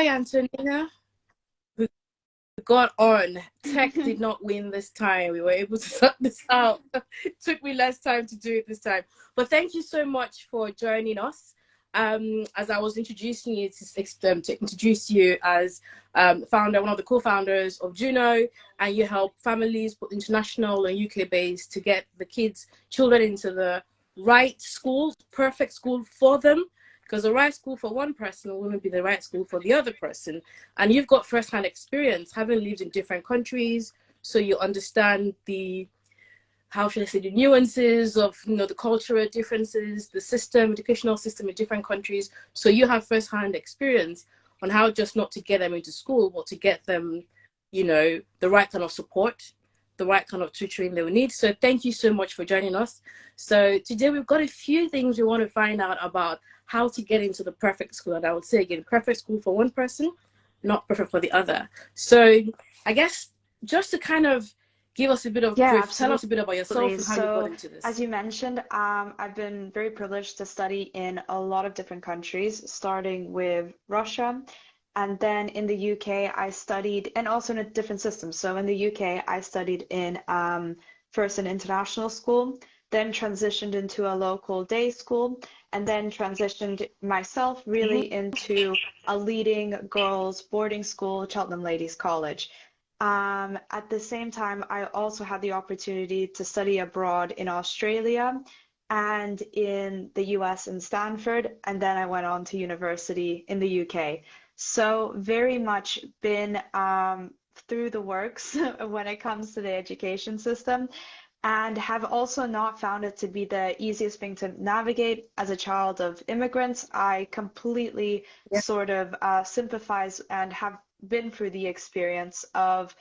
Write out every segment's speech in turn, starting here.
Antonina. We got on. Tech did not win this time. We were able to sort this out. It took me less time to do it this time. But thank you so much for joining us. As I was introducing you to introduce you as founder, one of the co-founders of Juno, and you help families, both international and UK based, to get the children into the right school, perfect school for them. Because the right school for one person wouldn't be the right school for the other person. And you've got first-hand experience, having lived in different countries, so you understand the nuances of, the cultural differences, the educational system in different countries. So you have first-hand experience on how just not to get them into school, but to get them, the right kind of support, the right kind of tutoring they will need. So thank you so much for joining us. So today we've got a few things we want to find out about how to get into the perfect school. And I would say, again, perfect school for one person, not perfect for the other. So I guess just to kind of give us a bit of brief, tell us a bit about yourself and how you got into this. As you mentioned, I've been very privileged to study in a lot of different countries, starting with Russia. And then in the UK, I studied, and also in a different system. So in the UK, I studied in first an international school, then transitioned into a local day school, and then transitioned myself really into a leading girls boarding school, Cheltenham Ladies College. At the same time, I also had the opportunity to study abroad in Australia and in the US in Stanford, and then I went on to university in the UK. So very much been through the works when it comes to the education system, and have also not found it to be the easiest thing to navigate. As a child of immigrants, I completely sort of sympathize and have been through the experience of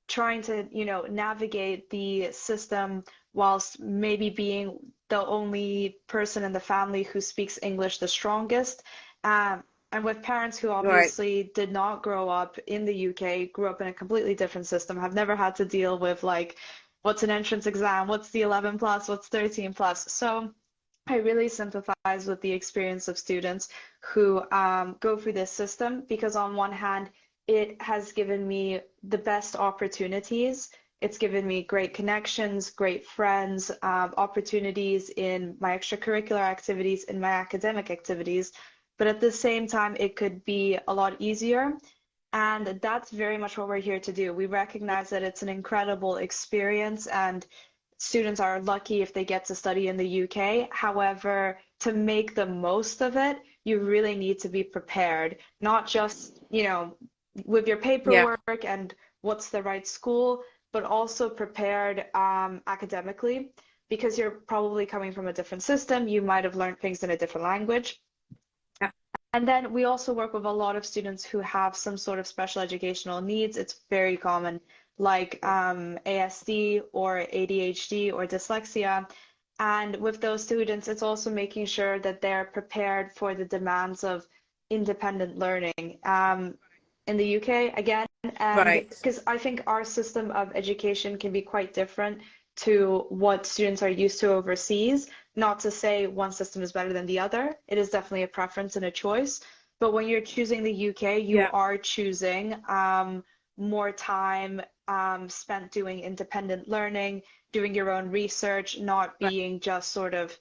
trying to, navigate the system whilst maybe being the only person in the family who speaks English the strongest. And with parents who obviously did not grow up in the UK, grew up in a completely different system, have never had to deal with like, what's an entrance exam, what's the 11 plus, what's 13 plus. So I really sympathize with the experience of students who go through this system, because on one hand, it has given me the best opportunities. It's given me great connections, great friends, opportunities in my extracurricular activities, in my academic activities. But at the same time, it could be a lot easier. And that's very much what we're here to do. We recognize that it's an incredible experience, and students are lucky if they get to study in the UK. However, to make the most of it, you really need to be prepared, not just, with your paperwork and what's the right school, but also prepared academically, because you're probably coming from a different system. You might have learned things in a different language. And then we also work with a lot of students who have some sort of special educational needs. It's very common, like ASD or ADHD or dyslexia. And with those students, it's also making sure that they're prepared for the demands of independent learning. In the UK, again, and because I think our system of education can be quite different to what students are used to overseas. Not to say one system is better than the other. It is definitely a preference and a choice. But when you're choosing the UK, you are choosing more time spent doing independent learning, doing your own research, not being just sort of,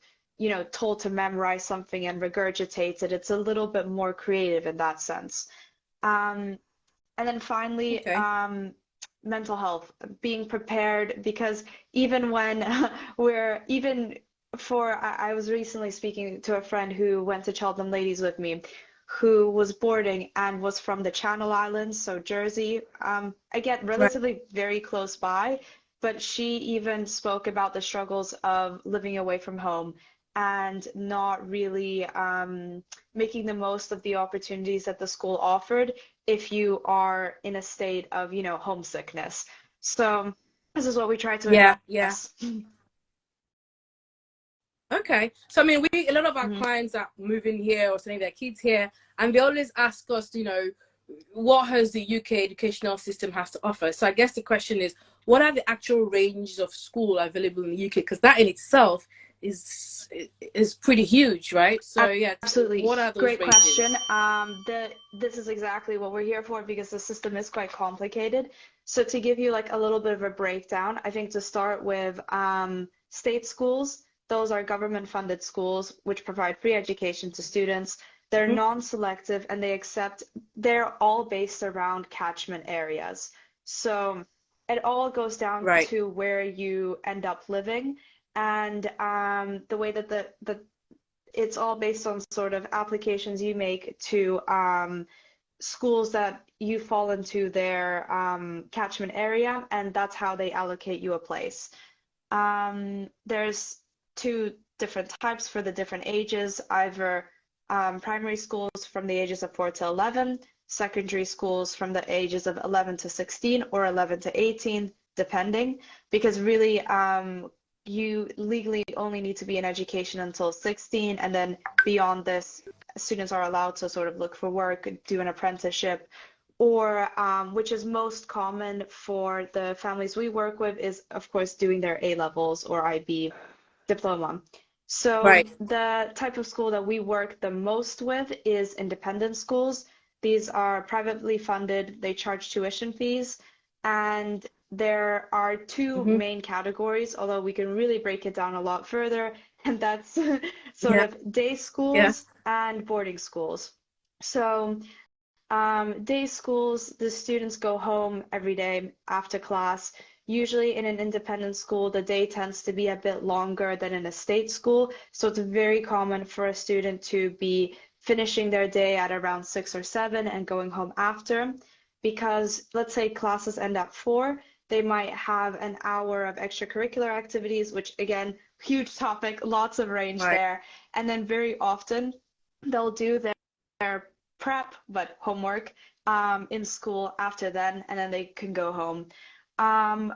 told to memorize something and regurgitate it. It's a little bit more creative in that sense. And then finally, mental health, being prepared, because even when I was recently speaking to a friend who went to Cheltenham Ladies with me, who was boarding and was from the Channel Islands, so Jersey, again, relatively very close by, but she even spoke about the struggles of living away from home and not really making the most of the opportunities that the school offered if you are in a state of, homesickness. So this is what we try to address. Okay. So, I mean, a lot of our clients that move in here or sending their kids here, and they always ask us, what has the UK educational system has to offer? So I guess the question is, what are the actual ranges of school available in the UK? Because that in itself is pretty huge, right? So yeah, Absolutely. what are those Great ranges? question. This is exactly what we're here for because the system is quite complicated. So to give you like a little bit of a breakdown, I think to start with state schools, those are government funded schools which provide free education to students. They're Mhm. non-selective and they're all based around catchment areas. So it all goes down Right. to where you end up living. And the way that the it's all based on sort of applications you make to schools that you fall into their catchment area, and that's how they allocate you a place. There's two different types for the different ages, either primary schools from the ages of 4 to 11, secondary schools from the ages of 11 to 16 or 11 to 18, depending, because really you legally only need to be in education until 16, and then beyond this, students are allowed to sort of look for work, do an apprenticeship, or which is most common for the families we work with is, of course, doing their A levels or IB diploma. So Right. the type of school that we work the most with is independent schools. These are privately funded, they charge tuition fees, and there are two Hmm. main categories, although we can really break it down a lot further, and that's sort Yeah. of day Yeah. schools and boarding schools. So day schools, the students go home every day after class. Usually in an independent school, the day tends to be a bit longer than in a state school. So it's very common for a student to be finishing their day at around 6 or 7 and going home after. Because let's say classes end at 4, they might have an hour of extracurricular activities, which again, huge topic, lots of range Right. there. And then very often they'll do their prep, but homework in school after then, and then they can go home.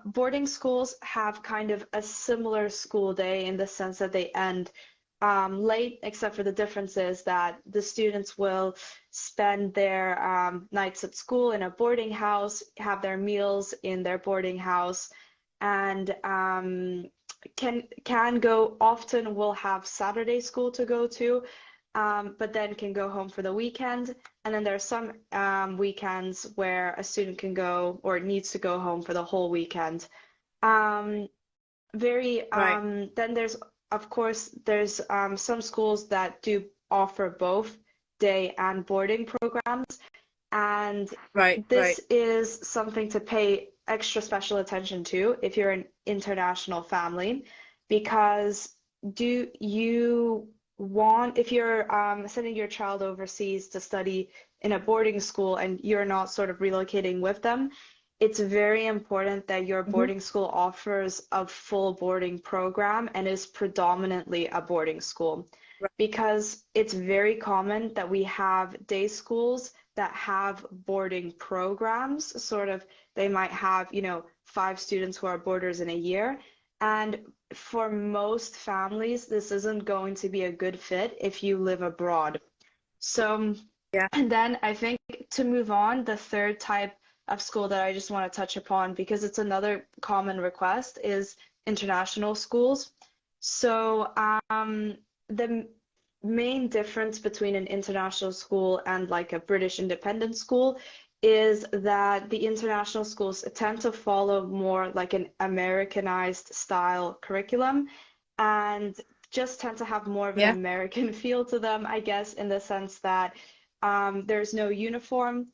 Boarding schools have kind of a similar school day in the sense that they end late, except for the difference is that the students will spend their nights at school in a boarding house, have their meals in their boarding house, and can go often will have Saturday school to go to, but then can go home for the weekend. And then there are some weekends where a student can go or needs to go home for the whole weekend. Um, Right. then there's, of course, there's some schools that do offer both day and boarding programs. And Right. this Right. is something to pay extra special attention to if you're an international family, because do you if you're sending your child overseas to study in a boarding school and you're not sort of relocating with them, it's very important that your Hmm. boarding school offers a full boarding program and is predominantly a boarding school. Right. Because it's very common that we have day schools that have boarding programs, sort of, they might have, 5 students who are boarders in a year. And for most families, this isn't going to be a good fit if you live abroad. So, Yeah. and then I think to move on, the third type of school that I just want to touch upon, because it's another common request, is international schools. So, the main difference between an international school and like a British independent school is that the international schools tend to follow more like an Americanized style curriculum and just tend to have more of an Yeah. American feel to them, I guess, in the sense that there's no uniform.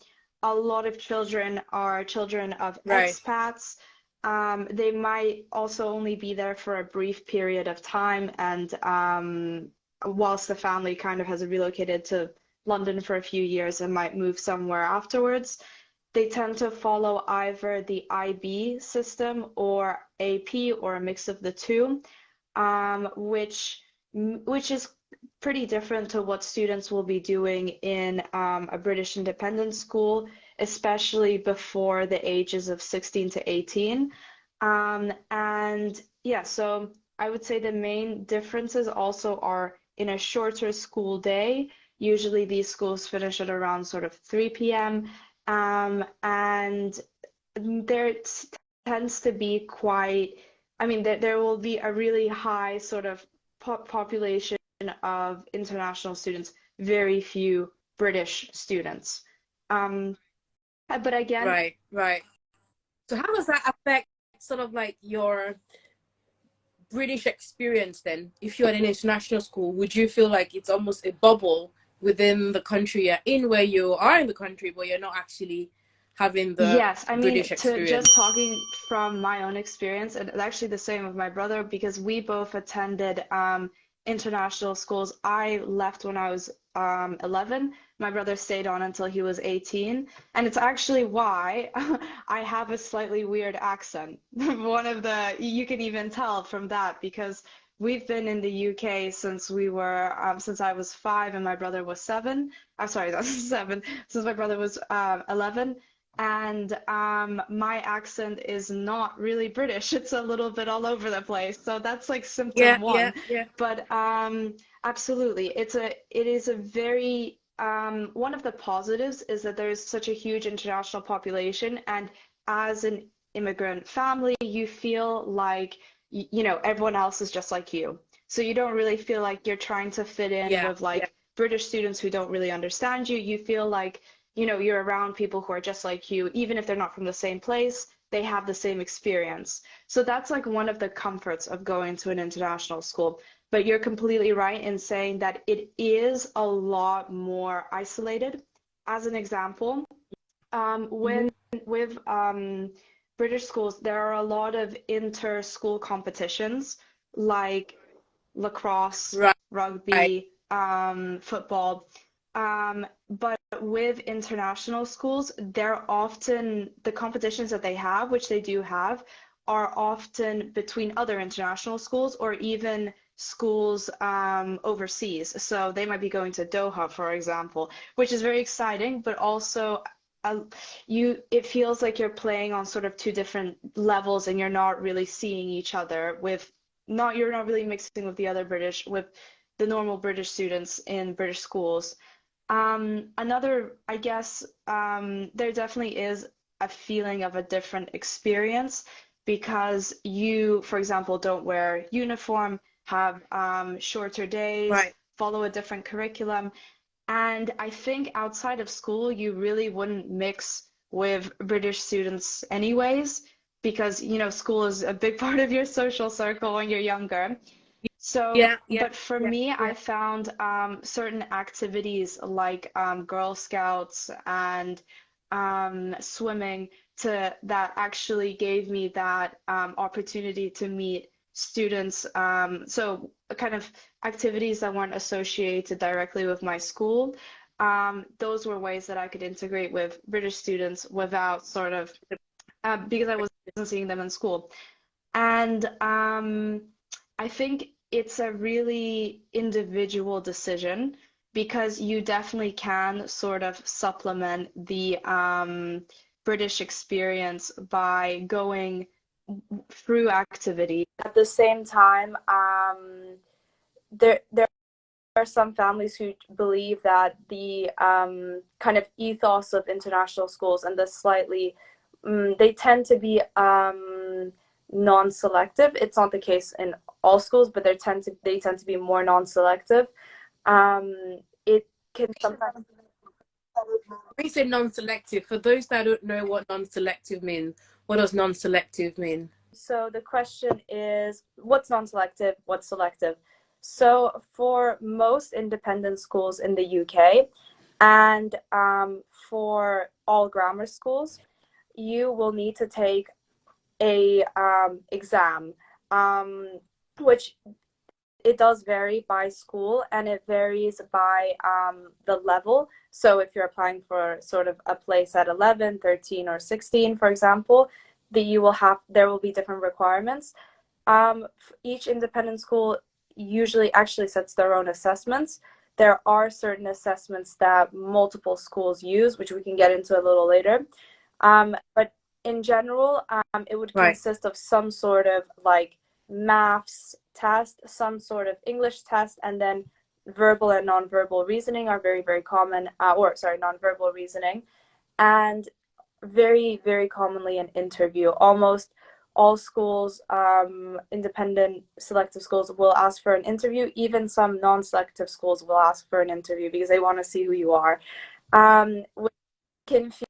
A lot of children are children of Right. expats. They might also only be there for a brief period of time, and whilst the family kind of has relocated to London for a few years and might move somewhere afterwards, they tend to follow either the IB system or AP or a mix of the two, which is pretty different to what students will be doing in a British independent school, especially before the ages of 16 to 18. And yeah, so I would say the main differences also are in a shorter school day. Usually these schools finish at around sort of 3 p.m. And there tends to be quite, I mean, there will be a really high sort of population of international students, very few British students. But again, Right, right. So how does that affect sort of like your British experience then? If you're at an international school, would you feel like it's almost a bubble within the country you're in, where you are in the country, but you're not actually having the yes, I mean, British to just experience? talking from my own experience, and it's actually the same with my brother because we both attended international schools. I left when I was 11. My brother stayed on until he was 18, and it's actually why I have a slightly weird accent. One of the, you can even tell from that because we've been in the UK since we were since I was 5 and my brother was 7. I'm sorry, that's 7. Since my brother was 11. And my accent is not really British. It's a little bit all over the place. So that's like Yeah, symptom yeah, one. yeah, But absolutely, it is a very one of the positives is that there is such a huge international population, and as an immigrant family, you feel like you know everyone else is just like you. So you don't really feel like you're trying to fit in yeah, with yeah, like British students who don't really understand you. You feel like you know, you're around people who are just like you, even if they're not from the same place, they have the same experience. So that's like one of the comforts of going to an international school. But you're completely right in saying that it is a lot more isolated. As an example, hmm, with British schools, there are a lot of inter-school competitions like lacrosse, right, rugby, football. But with international schools, they're often the competitions that they have, which they do have, are often between other international schools or even schools overseas. So they might be going to Doha, for example, which is very exciting, but also uh, it feels like you're playing on sort of two different levels and you're not really seeing each other with not you're not really mixing with the other British with the normal British students in British schools. Another, I guess, there definitely is a feeling of a different experience because you, for example, don't wear uniform, have shorter days, right. follow a different curriculum. And I think outside of school, you really wouldn't mix with British students anyways, because, you know, school is a big part of your social circle when you're younger. So, Yeah, yeah, but for yeah, me, yeah. I found certain activities like Girl Scouts and swimming to that actually gave me that opportunity to meet students. So kind of activities that weren't associated directly with my school. Those were ways that I could integrate with British students without sort of because I wasn't seeing them in school. And I think it's a really individual decision because you definitely can sort of supplement the British experience by going through activity. At the same time, there are some families who believe that the kind of ethos of international schools and the slightly they tend to be non-selective. It's not the case in all schools, but they tend to be more non-selective. It can sometimes When you say non-selective, for those that don't know what non-selective means, what does non-selective mean? so the question is, what's non-selective, what's selective? So for most independent schools in the UK and for all grammar schools, you will need to take a exam, which it does vary by school and it varies by the level. So if you're applying for sort of a place at 11, 13, or 16, for example, there will be different requirements. Each independent school usually actually sets their own assessments. There are certain assessments that multiple schools use, which we can get into a little later. But in general, it would Right. consist of some sort of like maths test, some sort of English test, and then verbal and nonverbal reasoning are very, very common, nonverbal reasoning, and very, very commonly an interview. Almost all schools, independent selective schools, will ask for an interview. Even some non-selective schools will ask for an interview because they want to see who you are. Which can feel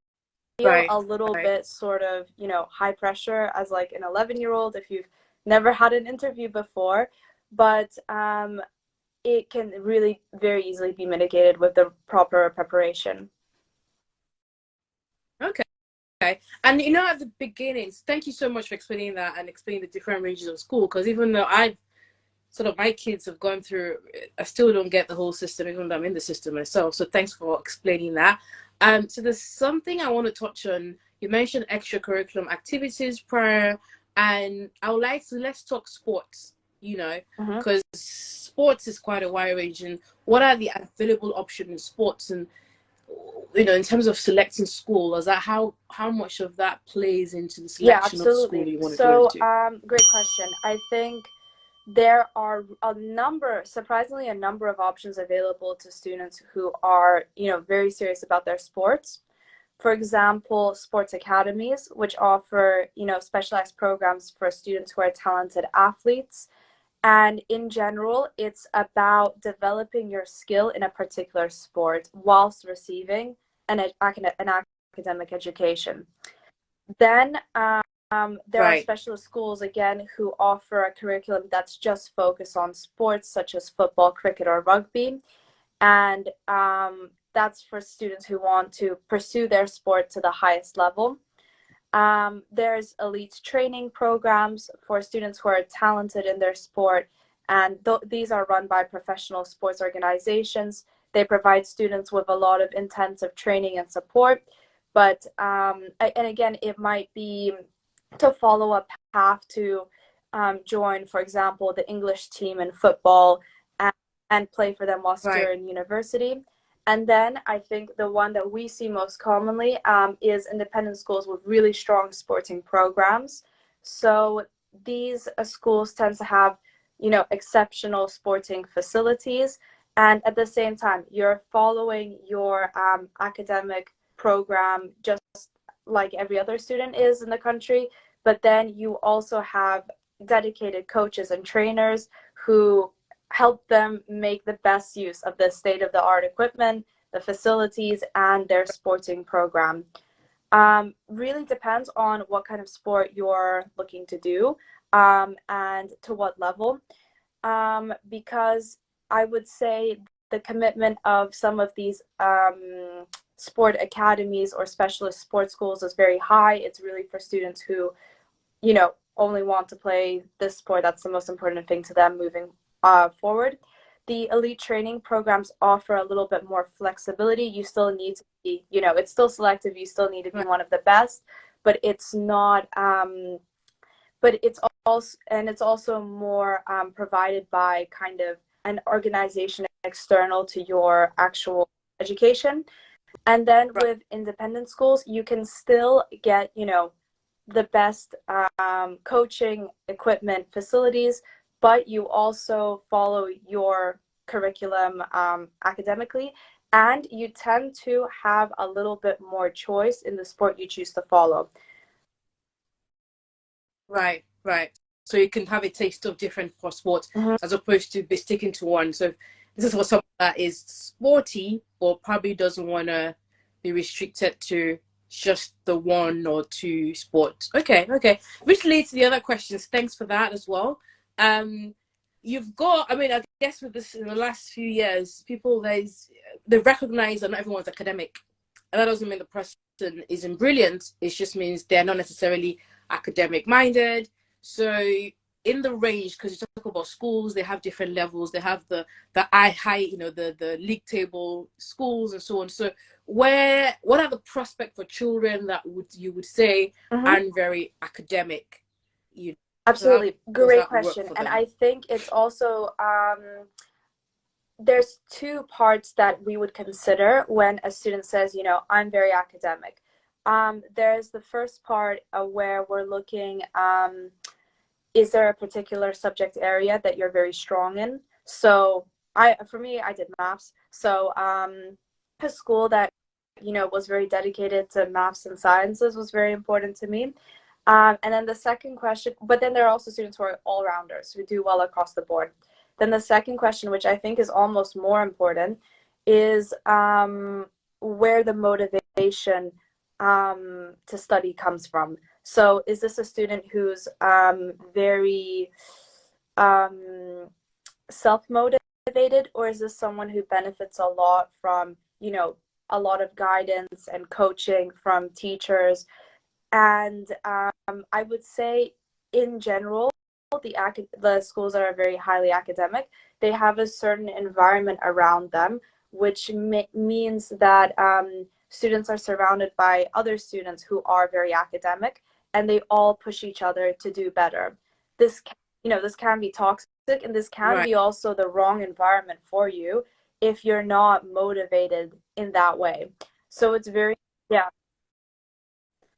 Right. a little bit sort of, high pressure as like an 11-year-old if you've never had an interview before, but it can really very easily be mitigated with the proper preparation. Okay. Okay. And at the beginning, thank you so much for explaining that and explaining the different ranges of school. Because even though my kids have gone through, I still don't get the whole system, even though I'm in the system myself. So thanks for explaining that. So there's something I want to touch on. You mentioned extracurriculum activities prior, and I would like to let's talk sports. Because sports is quite a wide range. And what are the available options in sports? And in terms of selecting school, is that how much of that plays into the Yeah, selection of the school absolutely. you want to go So, into? great question. I think there are surprisingly, a number of options available to students who are, very serious about their sports. For example, sports academies, which offer, specialized programs for students who are talented athletes. And in general, it's about developing your skill in a particular sport whilst receiving an academic education. Then there are Right. specialist schools, again, who offer a curriculum that's just focused on sports such as football, cricket, or rugby. And that's for students who want to pursue their sport to the highest level. There's elite training programs for students who are talented in their sport, and these are run by professional sports organizations. They provide students with a lot of intensive training and support, but and again, it might be to follow a path to join, for example, the English team in football and play for them whilst you're Right. in university. And then I think the one that we see most commonly is independent schools with really strong sporting programs. So these schools tend to have, exceptional sporting facilities. And at the same time, you're following your academic program just like every other student is in the country. But then you also have dedicated coaches and trainers who help them make the best use of the state-of-the-art equipment, the facilities, and their sporting program. Really depends on what kind of sport you're looking to do and to what level. Because I would say the commitment of some of these sport academies or specialist sports schools is very high. It's really for students who, only want to play this sport. That's the most important thing to them moving forward. The elite training programs offer a little bit more flexibility. You still need to be, it's still selective. You still need to be Right. one of the best, but it's not. But it's also more provided by kind of an organization external to your actual education. And then Right. with independent schools, you can still get, the best coaching, equipment, facilities, but you also follow your curriculum academically, and you tend to have a little bit more choice in the sport you choose to follow. Right. Right. So you can have a taste of different sports Mhm. as opposed to be sticking to one. So this is for someone that is sporty or probably doesn't want to be restricted to just the one or two sports. Okay. Okay. Which leads to the other questions. Thanks for that as well. Um, you've got. I mean, I guess with this in the last few years, they recognize that not everyone's academic, and that doesn't mean the person isn't brilliant. It just means they're not necessarily academic minded. So in the range, because you talk about schools, they have different levels. They have the high, the league table schools and so on. So what are the prospects for children that you would say Mhm. aren't very academic? So how Absolutely. does Great that work question. for And them? I think it's also there's two parts that we would consider when a student says, I'm very academic. There's the first part where we're looking, is there a particular subject area that you're very strong in? So for me, I did maths. So a school that, was very dedicated to maths and sciences was very important to me. And then the second question, but then there are also students who are all-rounders who do well across the board. Then the second question, which I think is almost more important, is where the motivation to study comes from. So is this a student who's very self-motivated, or is this someone who benefits a lot from, you know, a lot of guidance and coaching from teachers? And I would say in general, the schools that are very highly academic, they have a certain environment around them, which means that students are surrounded by other students who are very academic, and they all push each other to do better. This, this can be toxic, and this can Right. be also the wrong environment for you if you're not motivated in that way. So it's very, yeah.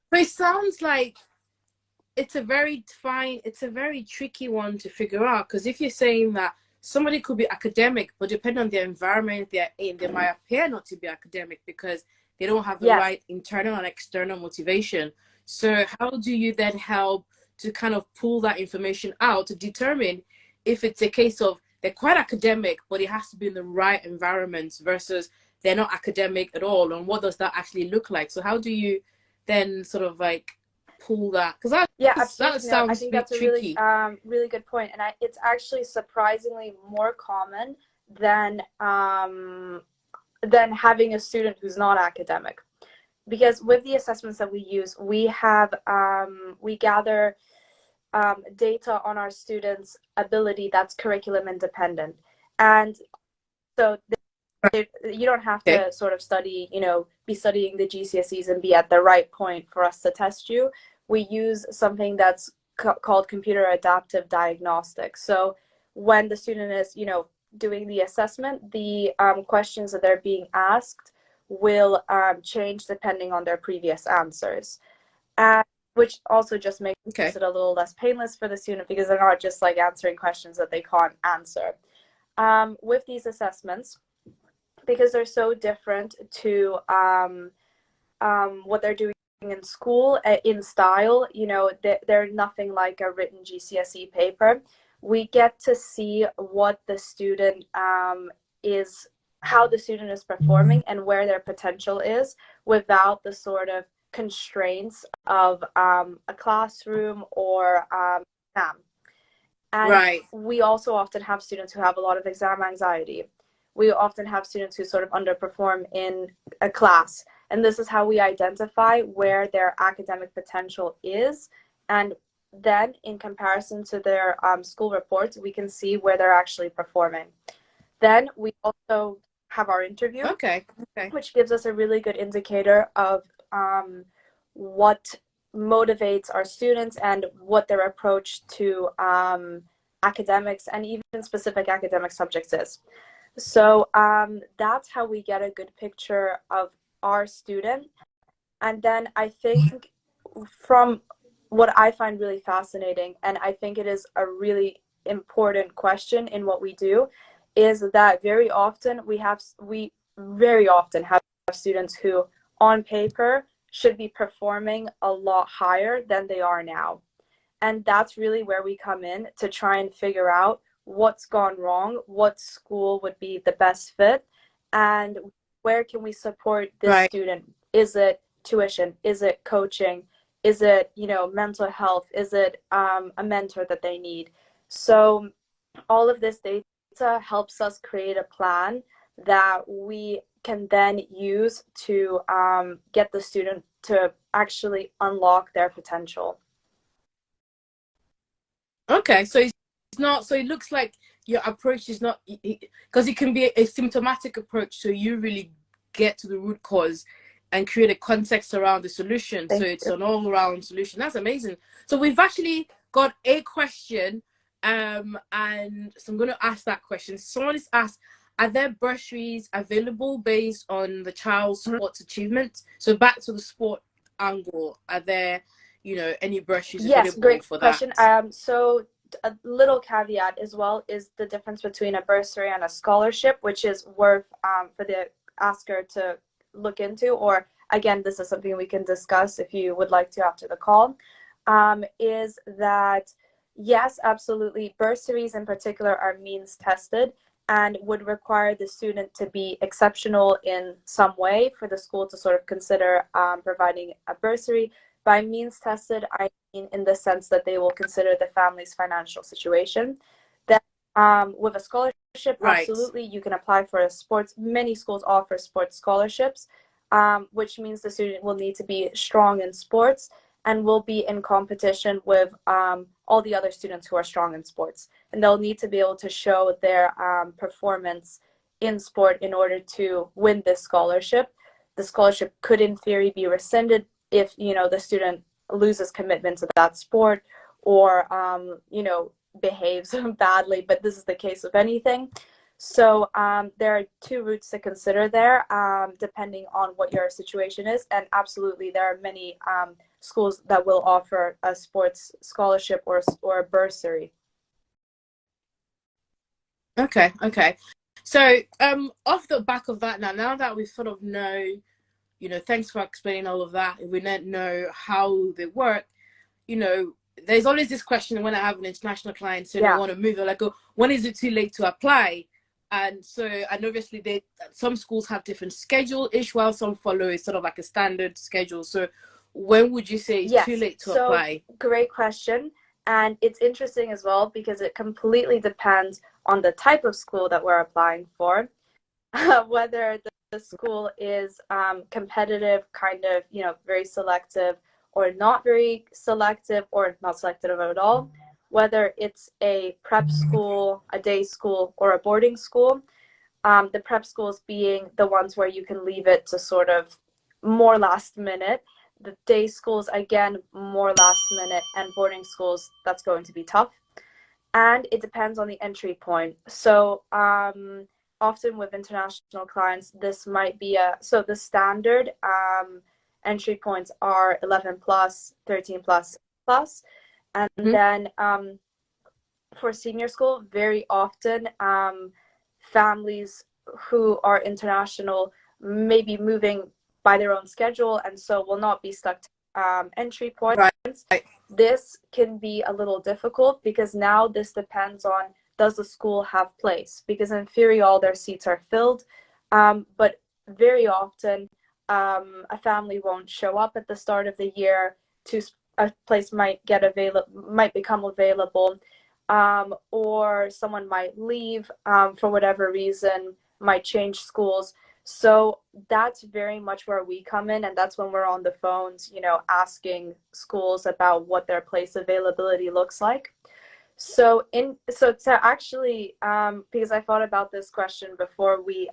But it sounds like it's a very tricky one to figure out, because if you're saying that somebody could be academic, but depending on the environment they're in, they might appear not to be academic because they don't have the Yes. right internal and external motivation. So how do you then help to kind of pull that information out to determine if it's a case of they're quite academic, but it has to be in the right environment versus they're not academic at all, and what does that actually look like? So how do you then sort of like pull that? Because Yeah, that absolutely. No, I sounds a think bit that's a really, tricky. really good point, and it's actually surprisingly more common than having a student who's not academic. Because with the assessments that we use, we gather data on our students' ability that's curriculum independent, and so you don't have Okay. to sort of study, be studying the GCSEs and be at the right point for us to test you. We use something that's called computer adaptive diagnostics. So when the student is, doing the assessment, the questions that they're being asked will change depending on their previous answers, which also just makes Okay. it a little less painless for the student because they're not just like answering questions that they can't answer. With these assessments, because they're so different to what they're doing in school in style, they're nothing like a written GCSE paper. We get to see what the student how the student is performing and where their potential is without the sort of constraints of a classroom or exam. And Right. we also often have students who have a lot of exam anxiety. We often have students who sort of underperform in a class. And this is how we identify where their academic potential is. And then in comparison to their school reports, we can see where they're actually performing. Then we also have our interview, Okay. which gives us a really good indicator of what motivates our students and what their approach to academics and even specific academic subjects is. So that's how we get a good picture of our student. And then I think from what I find really fascinating, and I think it is a really important question in what we do, is that very often we very often have students who on paper should be performing a lot higher than they are now. And that's really where we come in to try and figure out what's gone wrong, what school would be the best fit, and where can we support this Right. student? Is it tuition? Is it coaching? Is it, mental health? Is it a mentor that they need? So all of this data helps us create a plan that we can then use to get the student to actually unlock their potential. Okay. So it's not. So it looks like your approach is not, because it can be a symptomatic approach. So you really get to the root cause and create a context around the solution. So Thank it's you. an all-around solution. That's amazing. So we've actually got a question, and so I'm going to ask that question. Someone has asked, are there bursaries available based on the child's sports achievement? So back to the sport angle, are there, any bursaries Yes, available great for that? question. So a little caveat as well is the difference between a bursary and a scholarship, which is worth for the asker to look into, or again, this is something we can discuss if you would like to after the call. is that, yes, absolutely, bursaries in particular are means tested and would require the student to be exceptional in some way for the school to sort of consider providing a bursary. By means tested, I mean in the sense that they will consider the family's financial situation. Then with a scholarship, Right. absolutely, you can apply for a sports, many schools offer sports scholarships, which means the student will need to be strong in sports and will be in competition with all the other students who are strong in sports. And they'll need to be able to show their performance in sport in order to win this scholarship. The scholarship could, in theory, be rescinded if, you know, the student loses commitment to that sport or, you know, behaves badly, but this is the case of anything. So there are two routes to consider there, depending on what your situation is. And absolutely, there are many schools that will offer a sports scholarship or a bursary. Okay, okay. So off the back of that, now that we sort of know, you know, thanks for explaining all of that. We don't know how they work, you know, there's always this question when I have an international client, so they want to move, they're like, oh, when is it too late to apply? And so, and obviously some schools have different schedule-ish, while some follow is sort of like a standard schedule. So when would you say it's too late to apply? Great question. And it's interesting as well because it completely depends on the type of school that we're applying for, whether the school is competitive, kind of, you know, very selective, or not very selective, or not selective at all, whether it's a prep school, a day school, or a boarding school. The prep schools being the ones where you can leave it to sort of more last minute. The day schools, again, more last minute, and boarding schools, that's going to be tough. And it depends on the entry point. So often with international clients, this might be so the standard entry points are 11 plus, 13 plus, plus. And then for senior school, very often families who are international may be moving by their own schedule and so will not be stuck to entry points. Right. This can be a little difficult because now this depends on, does the school have place? Because in theory, all their seats are filled, but very often a family won't show up at the start of the year. A place might become available, or someone might leave for whatever reason, might change schools. So that's very much where we come in, and that's when we're on the phones, you know, asking schools about what their place availability looks like. So to actually, because I thought about this question before we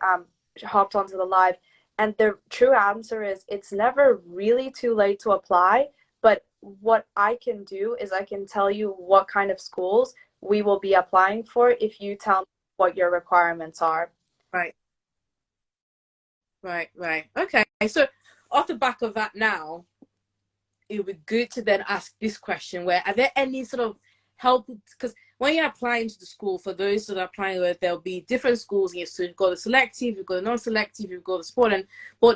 hopped onto the live, and the true answer is it's never really too late to apply. But what I can do is I can tell you what kind of schools we will be applying for if you tell me what your requirements are. Right. Okay. So off the back of that now, it would be good to then ask this question, where are there any sort of help, because when you're applying to the school, for those that are applying, where there'll be different schools, you've got the selective, you've got the non-selective, you've got the sport and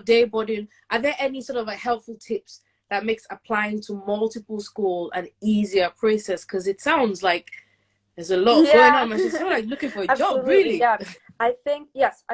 day boarding. Are there any sort of like helpful tips that makes applying to multiple schools an easier process? Because it sounds like there's a lot going on. It's sort of like looking for a job, really. Yeah, I think, yes,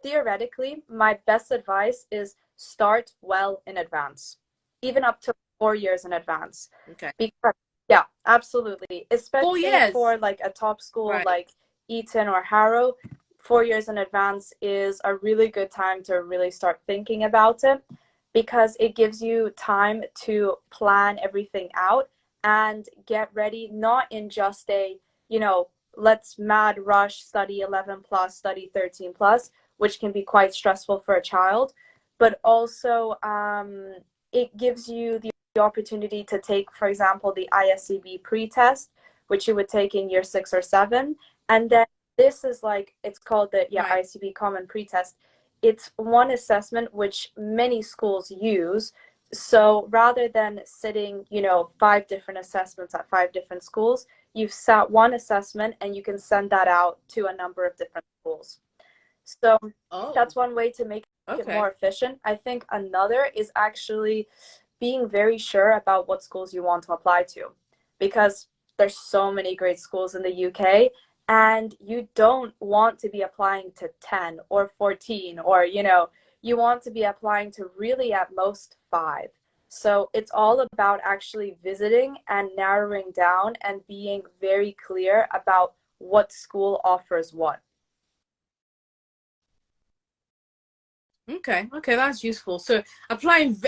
theoretically, my best advice is start well in advance, even up to 4 years in advance. Okay. Because, yeah, absolutely. Especially for like a top school like Eton or Harrow, 4 years in advance is a really good time to really start thinking about it, because it gives you time to plan everything out and get ready, not in just a, you know, let's mad rush, study 11 plus, study 13 plus, which can be quite stressful for a child, but also it gives you the opportunity to take, for example, the ISCB pre-test, which you would take in year 6 or 7. And then this is like, it's called the ISCB common pre-test. It's one assessment which many schools use. So rather than sitting, you know, 5 different assessments at 5 different schools, you've sat one assessment and you can send that out to a number of different schools. So that's one way to make it more efficient. I think another is actually being very sure about what schools you want to apply to, because there's so many great schools in the UK, and you don't want to be applying to 10 or 14, or you want to be applying to really at most 5. So it's all about actually visiting and narrowing down and being very clear about what school offers what. Okay, that's useful. So applying,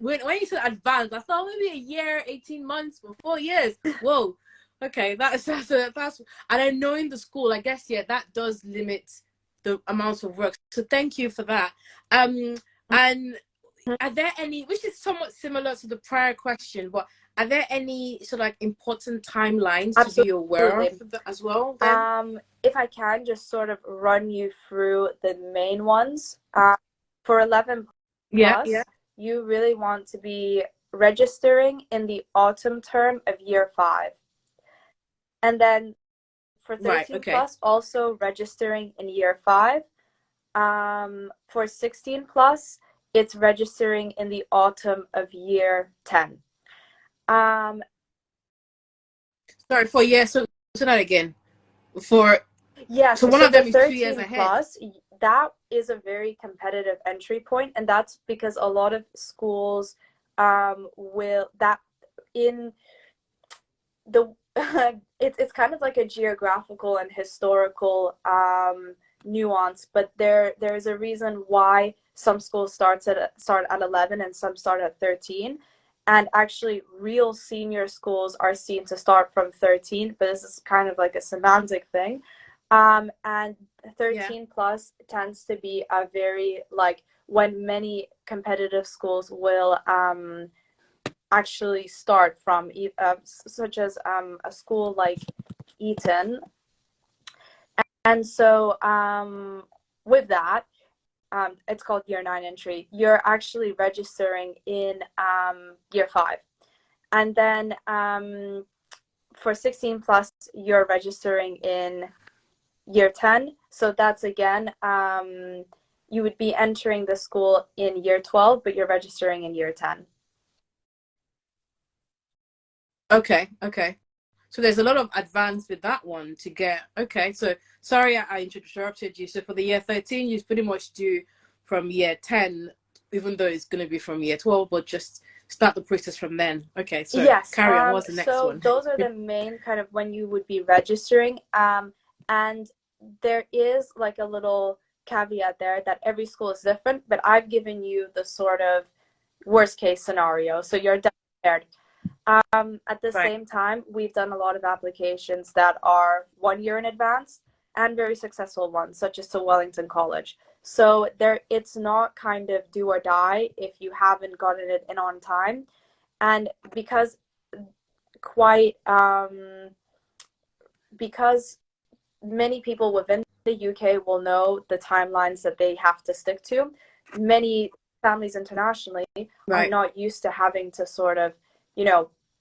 when you said advanced, I thought maybe a year, 18 months, or 4 years. Whoa. Okay, that's and then knowing the school, I guess, yeah, that does limit the amount of work. So thank you for that. And are there any, which is somewhat similar to the prior question, but are there any sort of like important timelines to be aware of as well then? If I can just sort of run you through the main ones. For 11 plus, you really want to be registering in the autumn term of year 5. And then for 13 plus, also registering in year 5. For 16 plus, it's registering in the autumn of year 10. Sorry, for year, so that again. So one of them is 2 years ahead. Plus, that is a very competitive entry point, and that's because a lot of schools will that in the it's kind of like a geographical and historical nuance, but there's a reason why some schools start at 11 and some start at 13. And actually, real senior schools are seen to start from 13, but this is kind of like a semantic thing. And 13 plus tends to be a very, like, when many competitive schools will actually start from, such as a school like Eton. And so with that, it's called year 9 entry. You're actually registering in year 5. And then for 16 plus, you're registering in year 10. So that's again, you would be entering the school in year 12, but you're registering in year 10. Okay. So there's a lot of advance with that one to get. Okay, so sorry I interrupted you. So for the year 13, you pretty much do from year 10, even though it's going to be from year 12, but just start the process from then. Okay, so yes. Carry on. What's the next one? So those are the main kind of when you would be registering. And there is like a little caveat there that every school is different, but I've given you the sort of worst case scenario, so you're prepared. At the same time, we've done a lot of applications that are 1 year in advance and very successful ones, such as to Wellington College. So it's not kind of do or die if you haven't gotten it in on time. And because many people within the UK will know the timelines that they have to stick to, many families internationally are not used to having to sort of,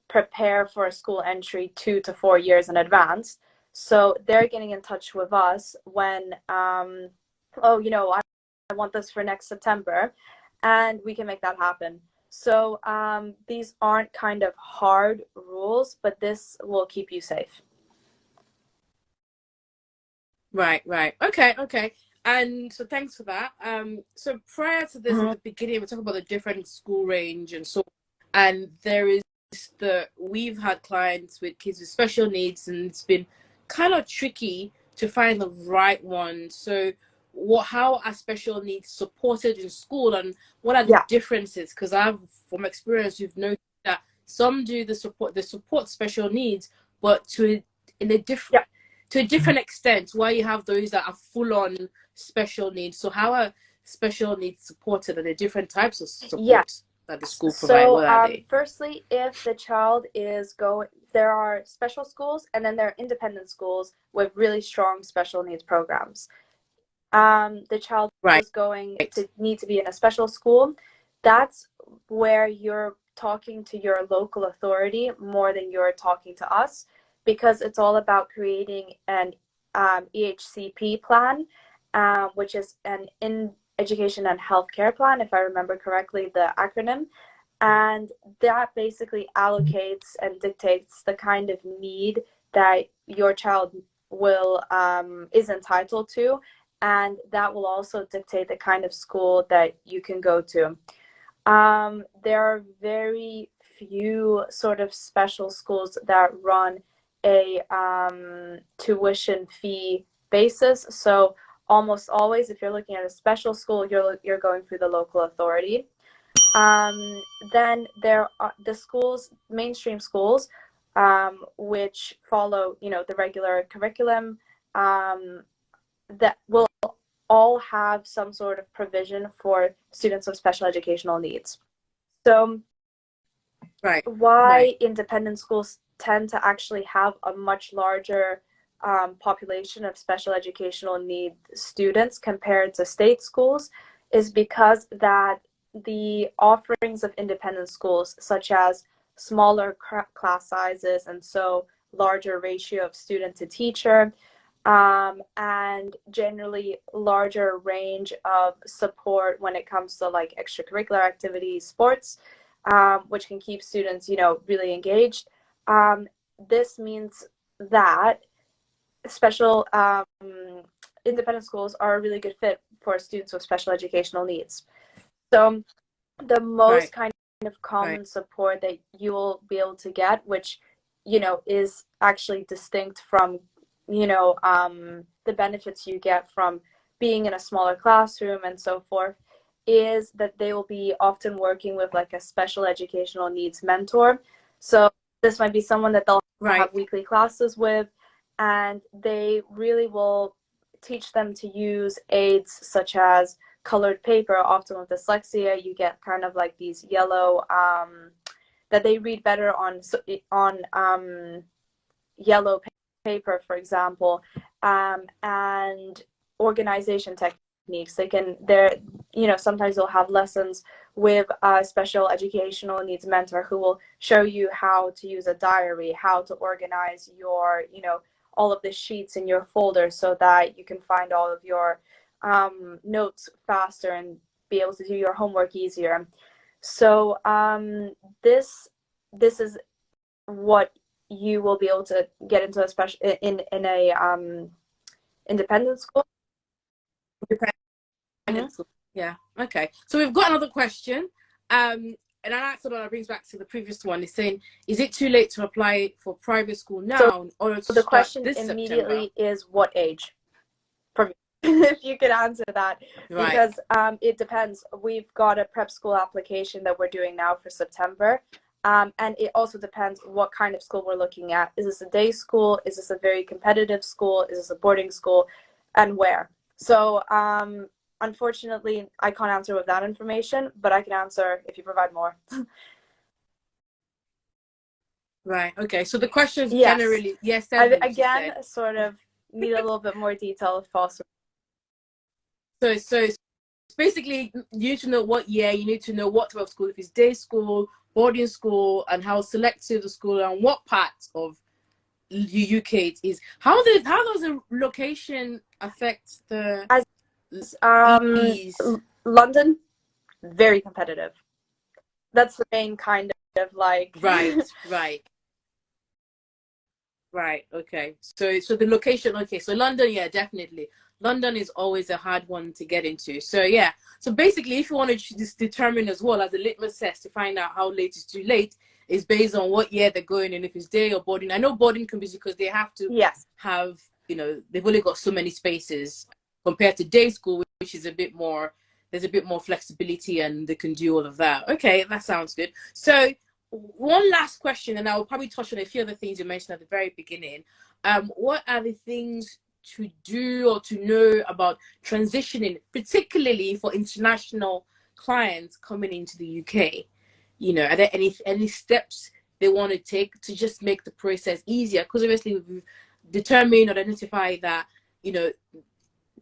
prepare for a school entry 2 to 4 years in advance. So they're getting in touch with us when, I want this for next September, and we can make that happen. So these aren't kind of hard rules, but this will keep you safe. Right. Okay. And so thanks for that. So prior to this, at the beginning, we talked about the different school range and so, and there is we've had clients with kids with special needs, and it's been kind of tricky to find the right one. So how are special needs supported in school, and what are the differences? Because from experience, we've noticed that some do the support special needs, but to a different extent, where you have those that are full on special needs. So how are special needs supported? Are there different types of support that the school provide? What are they? Firstly, if the child is there are special schools, and then there are independent schools with really strong special needs programs. The child is going to need to be in a special school. That's where you're talking to your local authority more than you're talking to us, because it's all about creating an EHCP plan, which is an in education and healthcare plan, if I remember correctly, the acronym. And that basically allocates and dictates the kind of need that your child will is entitled to, and that will also dictate the kind of school that you can go to. There are very few sort of special schools that run a tuition fee basis. So almost always, if you're looking at a special school, you're going through the local authority. Then there are the schools, mainstream schools, which follow, the regular curriculum, that will all have some sort of provision for students with special educational needs. So why independent schools tend to actually have a much larger population of special educational need students compared to state schools is because that the offerings of independent schools, such as smaller class sizes and so larger ratio of student to teacher, and generally larger range of support when it comes to like extracurricular activities, sports, which can keep students, really engaged. This means that special independent schools are a really good fit for students with special educational needs. So the most kind of common support that you will be able to get, which, is actually distinct from, the benefits you get from being in a smaller classroom and so forth, is that they will be often working with like a special educational needs mentor. So this might be someone that they'll have weekly classes with, and they really will teach them to use aids such as colored paper. Often with dyslexia, you get kind of like these yellow that they read better on yellow paper, for example, and organization techniques. Sometimes they'll have lessons with a special educational needs mentor who will show you how to use a diary, how to organize your, all of the sheets in your folder so that you can find all of your notes faster and be able to do your homework easier. So this is what you will be able to get into a special in a independent school. Yeah. Okay. So we've got another question, and that sort of brings back to the previous one. It's saying, is it too late to apply for private school now, or to the question this immediately September? is what age? For me, if you could answer that, because it depends. We've got a prep school application that we're doing now for September. And it also depends what kind of school we're looking at. Is this a day school? Is this a very competitive school? Is this a boarding school? And where? So unfortunately, I can't answer with that information, but I can answer if you provide more. Right. Okay. So the question is generally, yes. Again, sort of need a little bit more detail if possible. So basically, you need to know what year, you need to know what type of school, if it's day school, boarding school, and how selective the school and what part of the UK it is. How does the location affect the London? Very competitive. That's the main kind of like Right. Okay. So the location. Okay. So London, yeah, definitely. London is always a hard one to get into. So yeah. So basically, if you want to just determine as well as a litmus test to find out how late is too late, is based on what year they're going and if it's day or boarding. I know boarding can be because they have to have, they've only got so many spaces compared to day school, which is a bit more. There's a bit more flexibility and they can do all of that. Okay, that sounds good. So one last question, and I will probably touch on a few other things you mentioned at the very beginning. What are the things to do or to know about transitioning, particularly for international clients coming into the UK? Are there any steps they want to take to just make the process easier? Because obviously we've determined or identified that,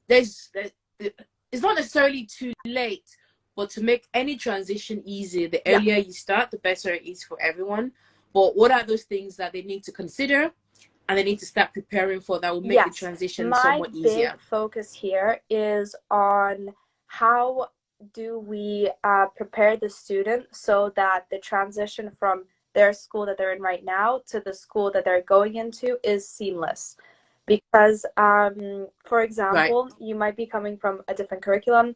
it's not necessarily too late, but to make any transition easier, the earlier you start, the better it is for everyone. But what are those things that they need to consider and they need to start preparing for that will make the transition somewhat easier? My big focus here is on how do we prepare the student so that the transition from their school that they're in right now to the school that they're going into is seamless? Because, for example, you might be coming from a different curriculum.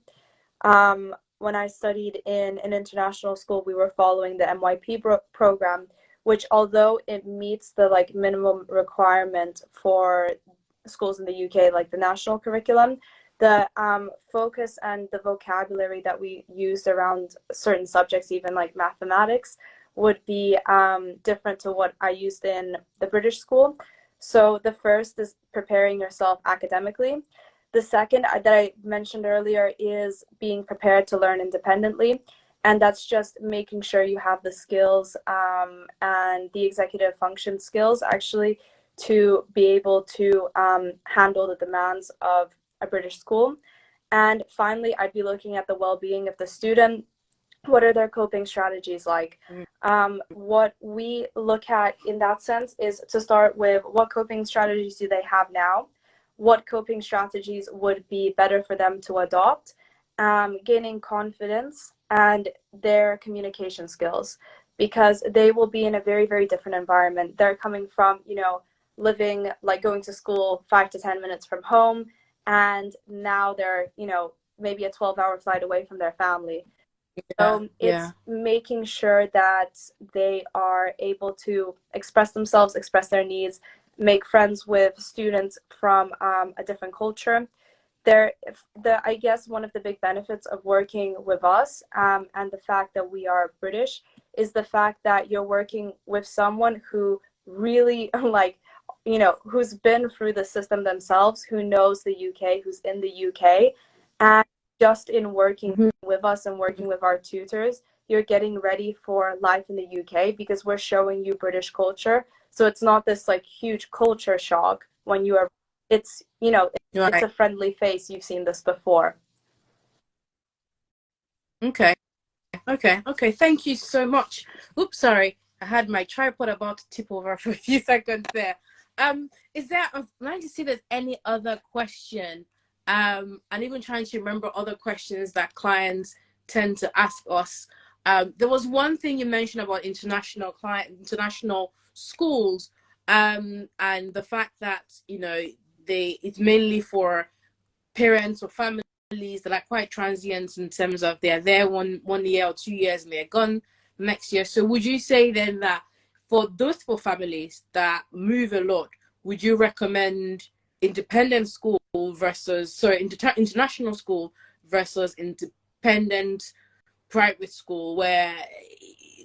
When I studied in an international school, we were following the MYP program, which, although it meets the like minimum requirement for schools in the UK, like the national curriculum, the focus and the vocabulary that we used around certain subjects, even like mathematics, would be different to what I used in the British school. So the first is preparing yourself academically. The second that I mentioned earlier is being prepared to learn independently. And that's just making sure you have the skills and the executive function skills actually to be able to handle the demands of a British school. And finally, I'd be looking at the well-being of the student. What are their coping strategies like? What we look at in that sense is to start with what coping strategies do they have now? What coping strategies would be better for them to adopt? Gaining confidence and their communication skills, because they will be in a very, very different environment. They're coming from, living, like going to school 5 to 10 minutes from home, and now they're, maybe a 12-hour flight away from their family. So it's making sure that they are able to express themselves, express their needs, make friends with students from a different culture. I guess one of the big benefits of working with us and the fact that we are British is the fact that you're working with someone who really who's been through the system themselves, who knows the UK, who's in the UK. And just in working with us and working with our tutors, you're getting ready for life in the UK because we're showing you British culture. So it's not this like huge culture shock when you are, it's a friendly face. You've seen this before. Okay. Thank you so much. Oops, sorry. I had my tripod about to tip over for a few seconds there. Is there, I'm trying to see if there's any other question. And even trying to remember other questions that clients tend to ask us. There was one thing you mentioned about international schools, and the fact that it's mainly for parents or families that are quite transient in terms of they're there one year or 2 years and they're gone next year. So would you say then that for those families that move a lot, would you recommend independent school versus international school versus independent private school, where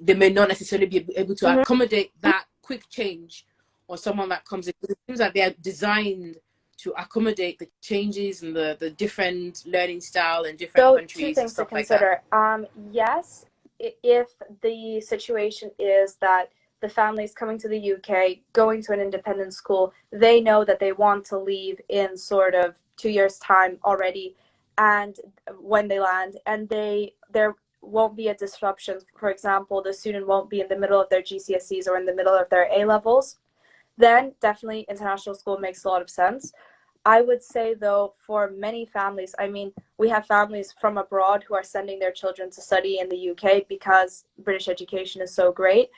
they may not necessarily be able to accommodate that quick change, or someone that comes in? It seems like they are designed to accommodate the changes and the different learning style and different countries. Two things to consider. Yes, if the situation is that the family is coming to the UK, going to an independent school, they know that they want to leave in sort of 2 years' time already, and when they land, and there won't be a disruption. For example, the student won't be in the middle of their GCSEs or in the middle of their A levels, then definitely international school makes a lot of sense. I would say, though, for many families, I mean, we have families from abroad who are sending their children to study in the UK because British education is so great.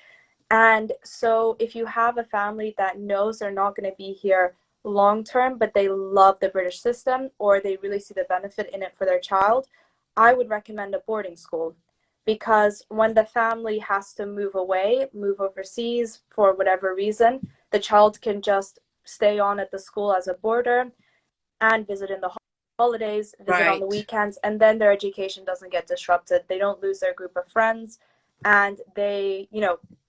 And so if you have a family that knows they're not going to be here long term, but they love the British system, or they really see the benefit in it for their child, I would recommend a boarding school. Because when the family has to move away, move overseas for whatever reason, the child can just stay on at the school as a boarder and visit in the holidays, visit on the weekends, and then their education doesn't get disrupted. They don't lose their group of friends, and they,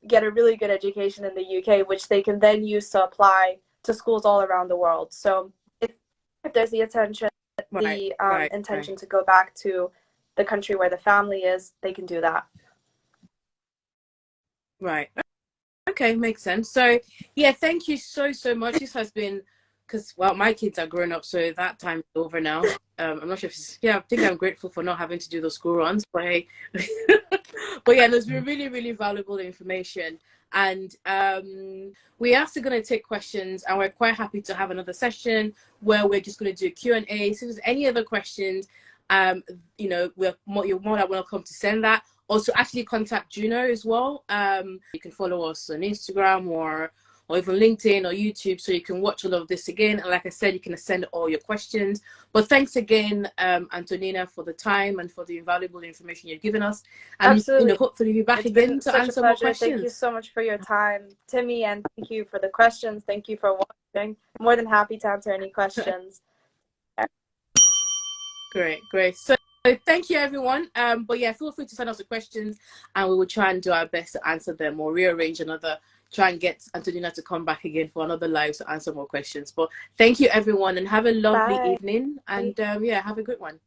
get a really good education in the UK, which they can then use to apply to schools all around the world. So if there's the intention to go back to the country where the family is, they can do that. Right. Okay, makes sense. So yeah, thank you so much. This has been, because my kids are grown up, so that time is over now. I'm not sure if I think I'm grateful for not having to do those school runs, but hey. But yeah, there's been really, really valuable information, and we're actually going to take questions, and we're quite happy to have another session where we're just going to do a Q&A. So if there's any other questions, you know, you're more than welcome to send that. Also, actually contact Juno as well. You can follow us on Instagram or even LinkedIn or YouTube, so you can watch all of this again. And like I said, you can send all your questions. But thanks again, Antonina, for the time and for the invaluable information you've given us. And Absolutely. you know, hopefully be back again to answer more questions. Thank you so much for your time, Timmy, and thank you for the questions. Thank you for watching. More than happy to answer any questions. Great. So thank you, everyone. But yeah, feel free to send us the questions, and we will try and do our best to answer them or rearrange try and get Antonina to come back again for another live to answer more questions. But thank you, everyone, and have a lovely evening. And yeah, have a good one.